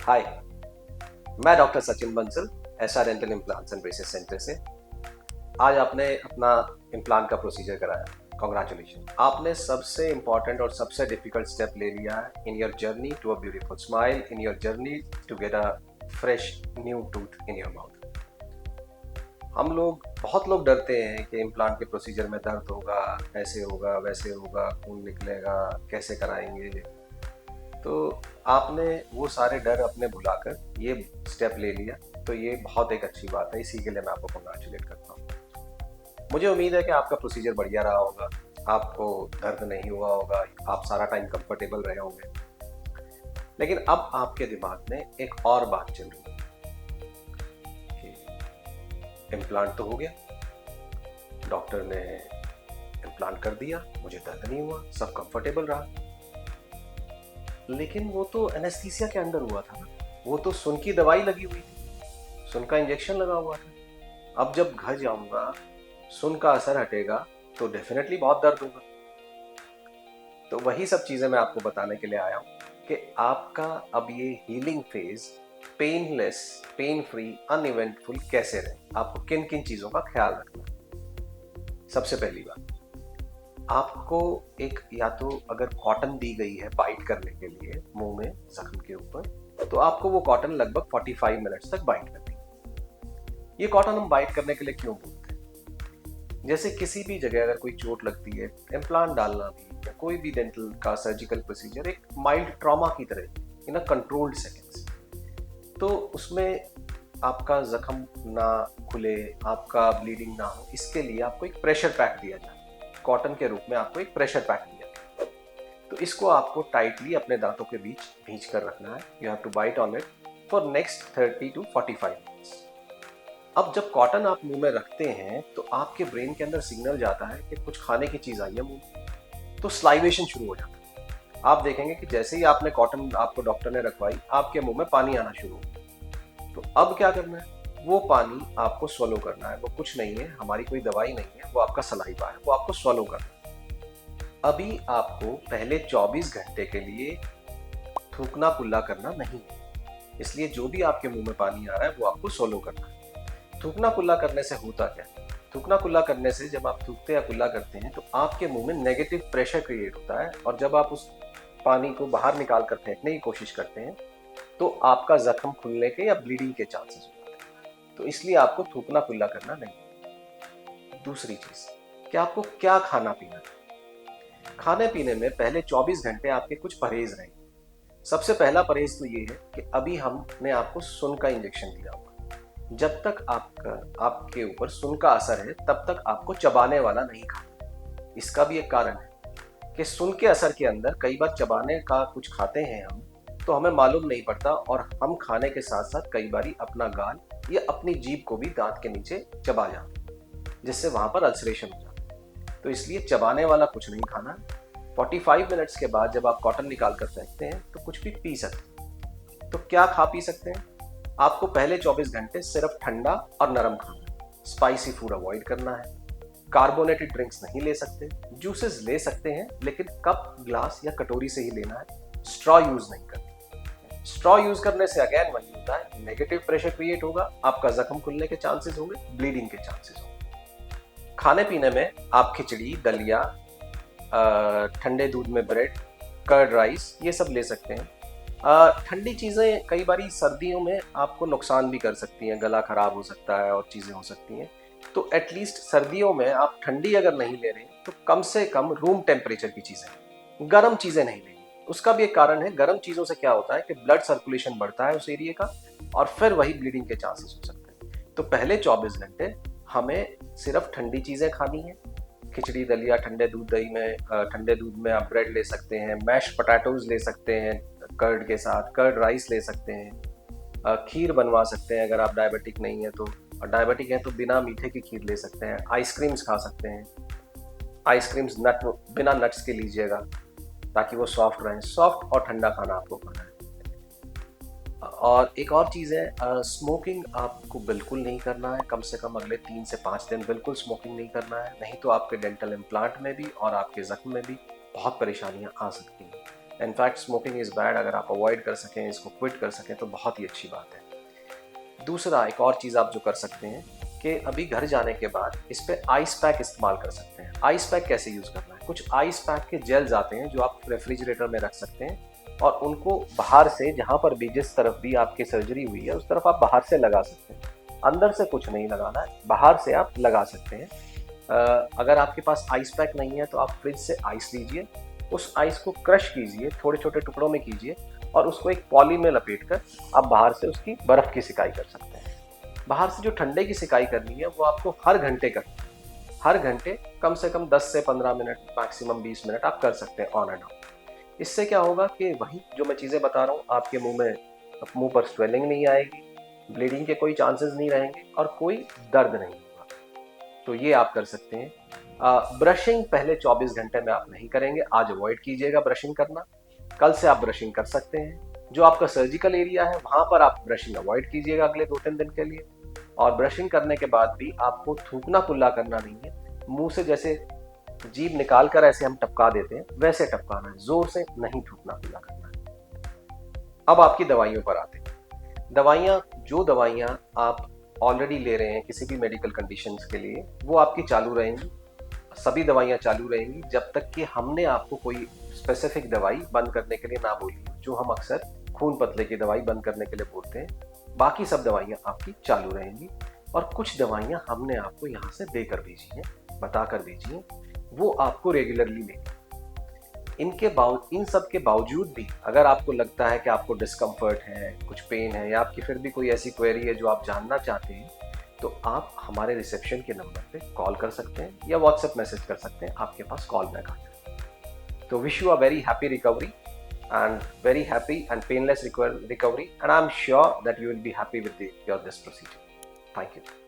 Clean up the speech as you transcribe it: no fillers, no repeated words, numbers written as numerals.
हाय, मैं doctor Sachin Bansal, SR dental implants and braces centre से। आज आपने अपना इम्प्लांट का प्रोसीजर कराया, कॉन्ग्रेचुलेशन। आपने सबसे इम्पॉर्टेंट और सबसे डिफिकल्ट स्टेप ले लिया है in your journey to a beautiful smile, in your journey to get a fresh new tooth in your mouth. बहुत लोग डरते हैं कि इम्प्लांट के प्रोसीजर में दर्द होगा, ऐसे होगा, वैसे होगा, खून निकलेगा, कैसे कराएंगे। तो आपने वो सारे डर अपने भुलाकर ये स्टेप ले लिया, तो ये बहुत एक अच्छी बात है। इसी के लिए मैं आपको कॉन्ग्रेचुलेट करता हूँ। मुझे उम्मीद है कि आपका प्रोसीजर बढ़िया रहा होगा, आपको दर्द नहीं हुआ होगा, आप सारा टाइम कंफर्टेबल रहे होंगे। लेकिन अब आपके दिमाग में एक और बात चल रही है कि इम्प्लांट तो हो गया, डॉक्टर ने इम्प्लांट कर दिया, मुझे दर्द नहीं हुआ, सब कंफर्टेबल रहा, लेकिन वो तो एनेस्थीसिया के अंदर हुआ था ना, वो तो सुन की दवाई लगी हुई थी, सुन का इंजेक्शन लगा हुआ था। अब जब घर जाऊंगा, सुन का असर हटेगा तो डेफिनेटली बहुत दर्द होगा। तो वही सब चीजें मैं आपको बताने के लिए आया हूँ कि आपका अब ये healing phase painless, pain free, uneventful कैसे रहे, आपको किन किन चीजों का ख्याल रखना है। सबसे पहली बात, आपको एक या तो अगर कॉटन दी गई है बाइट करने के लिए मुंह में जख्म के ऊपर, तो आपको वो कॉटन लगभग 45 मिनट्स तक बाइट करनी है। ये कॉटन हम बाइट करने के लिए क्यों बोलते हैं? जैसे किसी भी जगह अगर कोई चोट लगती है, इम्प्लांट डालना भी या कोई भी डेंटल का सर्जिकल प्रोसीजर एक माइल्ड ट्रॉमा की तरह इन अ कंट्रोल्ड सेकेंड्स, तो उसमें आपका जख्म ना खुले, आपका ब्लीडिंग ना हो, इसके लिए आपको एक प्रेशर पैक दिया जाए। कॉटन के रूप में आपको एक प्रेशर पैक दिया गया, तो इसको आपको टाइटली अपने दांतों के बीच भींच कर रखना है। You have to bite on it for next 30 to 45 minutes. अब जब कॉटन आप मुंह में रखते हैं तो आपके ब्रेन के अंदर सिग्नल जाता है कि कुछ खाने की चीज आई है मुंह में, तो स्लाइवेशन शुरू हो जाता है। आप देखेंगे कि जैसे ही आपने कॉटन आपको डॉक्टर ने रखवाई, आपके मुंह में पानी आना शुरू हो। तो अब क्या करना है, वो पानी आपको स्वलो करना है। वो कुछ नहीं है, हमारी कोई दवाई नहीं है, वो आपका सलाइवा है, वो आपको स्वलो करना है। अभी आपको पहले 24 घंटे के लिए थूकना कुल्ला करना नहीं है, इसलिए जो भी आपके मुंह में पानी आ रहा है वो आपको सोलो करना है। थूकना कुल्ला करने से होता क्या है? थूकना कुल्ला करने से जब आप थूकते या कुल्ला करते हैं तो आपके मुंह में नेगेटिव प्रेशर क्रिएट होता है, और जब आप उस पानी को बाहर निकाल कर फेंकने की कोशिश करते हैं तो आपका जख्म खुलने के या ब्लीडिंग के चांसेस होते हैं। तो इसलिए आपको थूकना कुल्ला करना नहीं। दूसरी चीज, कि आपको क्या खाना पीना है। खाने पीने में पहले 24 घंटे आपके कुछ परहेज रहेंगे। सबसे पहला परहेज तो ये है कि अभी हमने आपको सुन का इंजेक्शन दिया होगा। जब तक आपके ऊपर सुन का असर है तब तक आपको चबाने वाला नहीं खाना। इसका भी एक कारण है कि सुन के असर के अंदर कई बार चबाने का कुछ खाते हैं हम, तो हमें मालूम नहीं पड़ता, और हम खाने के साथ साथ कई बार अपना गाल या अपनी जीभ को भी दांत के नीचे चबा जाते हैं, जिससे वहां पर अल्सरेशन हो जाता है। तो इसलिए चबाने वाला कुछ नहीं खाना। 45 मिनट्स के बाद जब आप कॉटन निकाल कर फेंकते हैं तो कुछ भी पी सकते हैं। तो क्या खा पी सकते हैं? आपको पहले 24 घंटे सिर्फ ठंडा और नरम खाना है, स्पाइसी फूड अवॉइड करना है, कार्बोनेटेड ड्रिंक्स नहीं ले सकते, जूसेस ले सकते हैं लेकिन कप, ग्लास या कटोरी से ही लेना है, स्ट्रॉ यूज नहीं करना। स्ट्रॉ यूज करने से अगेन वही होता है, नेगेटिव प्रेशर क्रिएट होगा, आपका जख्म खुलने के चांसेस होंगे, ब्लीडिंग के चांसेस होंगे। खाने पीने में आप खिचड़ी, दलिया, ठंडे दूध में ब्रेड, कर्ड राइस, ये सब ले सकते हैं। ठंडी चीज़ें कई बारी सर्दियों में आपको नुकसान भी कर सकती हैं, गला खराब हो सकता है और चीज़ें हो सकती हैं। तो एटलीस्ट सर्दियों में आप ठंडी अगर नहीं ले रहे तो कम से कम रूम टेम्परेचर की चीज़ें, गर्म चीज़ें नहीं लेंगे। उसका भी एक कारण है, गर्म चीज़ों से क्या होता है कि ब्लड सर्कुलेशन बढ़ता है उस एरिया का, और फिर वही ब्लीडिंग के चांसेस हो सकते हैं। तो पहले 24 घंटे हमें सिर्फ ठंडी चीज़ें खानी है। खिचड़ी, दलिया, ठंडे दूध, दही में ठंडे दूध में आप ब्रेड ले सकते हैं, मैश पोटैटोज ले सकते हैं कर्ड के साथ, कर्ड राइस ले सकते हैं, खीर बनवा सकते हैं अगर आप डायबिटिक नहीं है तो, और डायबिटिक है तो बिना मीठे की खीर ले सकते हैं, आइसक्रीम्स खा सकते हैं। आइसक्रीम्स बिना नट्स के लीजिएगा ताकि वो सॉफ्ट रहें। सॉफ्ट और ठंडा खाना आपको खाना है। और एक और चीज़ है, स्मोकिंग आपको बिल्कुल नहीं करना है। कम से कम अगले 3 से 5 दिन बिल्कुल स्मोकिंग नहीं करना है, नहीं तो आपके डेंटल इम्प्लांट में भी और आपके जख्म में भी बहुत परेशानियां आ सकती हैं। इनफैक्ट स्मोकिंग इज़ बैड, अगर आप अवॉइड कर सकें, इसको क्विट कर सकें तो बहुत ही अच्छी बात है। दूसरा एक और चीज़ आप जो कर सकते हैं कि अभी घर जाने के बाद इस पर आइस पैक इस्तेमाल कर सकते हैं। आइस पैक कैसे यूज़ करना है, कुछ आइस पैक के जेल्स आते हैं जो आप रेफ्रिजरेटर में रख सकते हैं और उनको बाहर से, जहाँ पर भी, जिस तरफ भी आपकी सर्जरी हुई है उस तरफ आप बाहर से लगा सकते हैं। अंदर से कुछ नहीं लगाना है, बाहर से आप लगा सकते हैं। अगर आपके पास आइस पैक नहीं है तो आप फ्रिज से आइस लीजिए, उस आइस को क्रश कीजिए, थोड़े छोटे टुकड़ों में कीजिए और उसको एक पॉली में लपेटकर आप बाहर से उसकी बर्फ़ की सिकाई कर सकते हैं। बाहर से जो ठंडे की सिकाई करनी है वो आपको हर घंटे करनी है। हर घंटे कम से कम 10 से 15 मिनट, मैक्सिमम 20 मिनट आप कर सकते हैं ऑन एंड ऑफ। इससे क्या होगा कि वही जो मैं चीज़ें बता रहा हूँ, आपके मुंह पर स्वेलिंग नहीं आएगी, ब्लीडिंग के कोई चांसेस नहीं रहेंगे और कोई दर्द नहीं होगा। तो ये आप कर सकते हैं। ब्रशिंग पहले 24 घंटे में आप नहीं करेंगे, आज अवॉइड कीजिएगा ब्रशिंग करना। कल से आप ब्रशिंग कर सकते हैं। जो आपका सर्जिकल एरिया है वहां पर आप ब्रशिंग अवॉइड कीजिएगा अगले 2-3 दिन के लिए। और ब्रशिंग करने के बाद भी आपको थूकना कुल्ला करना नहीं है, मुंह से जैसे जीभ निकाल कर ऐसे हम टपका देते हैं वैसे टपकाना है, जोर से नहीं थूकना कुल्ला करना है। अब आपकी दवाइयों पर आते हैं। जो दवाइयाँ आप ऑलरेडी ले रहे हैं किसी भी मेडिकल कंडीशंस के लिए, वो आपकी चालू रहेंगी। सभी दवाइयाँ चालू रहेंगी जब तक कि हमने आपको कोई स्पेसिफिक दवाई बंद करने के लिए ना बोली, जो हम अक्सर खून पतले की दवाई बंद करने के लिए बोलते हैं। बाकी सब दवाइयाँ आपकी चालू रहेंगी और कुछ दवाइयाँ हमने आपको यहाँ से देकर भेजी हैं, बताकर भेजी हैं, वो आपको रेगुलरली लेनी। इन सब के बावजूद भी अगर आपको लगता है कि आपको डिस्कम्फर्ट है, कुछ पेन है या आपकी फिर भी कोई ऐसी क्वेरी है जो आप जानना चाहते हैं, तो आप हमारे रिसेप्शन के नंबर पे कॉल कर सकते हैं या व्हाट्सएप मैसेज कर सकते हैं, आपके पास कॉल बैक आ जाए। तो wish you a very happy recovery and very happy and painless recovery, and I'm sure that you will be happy with your this procedure. Thank you.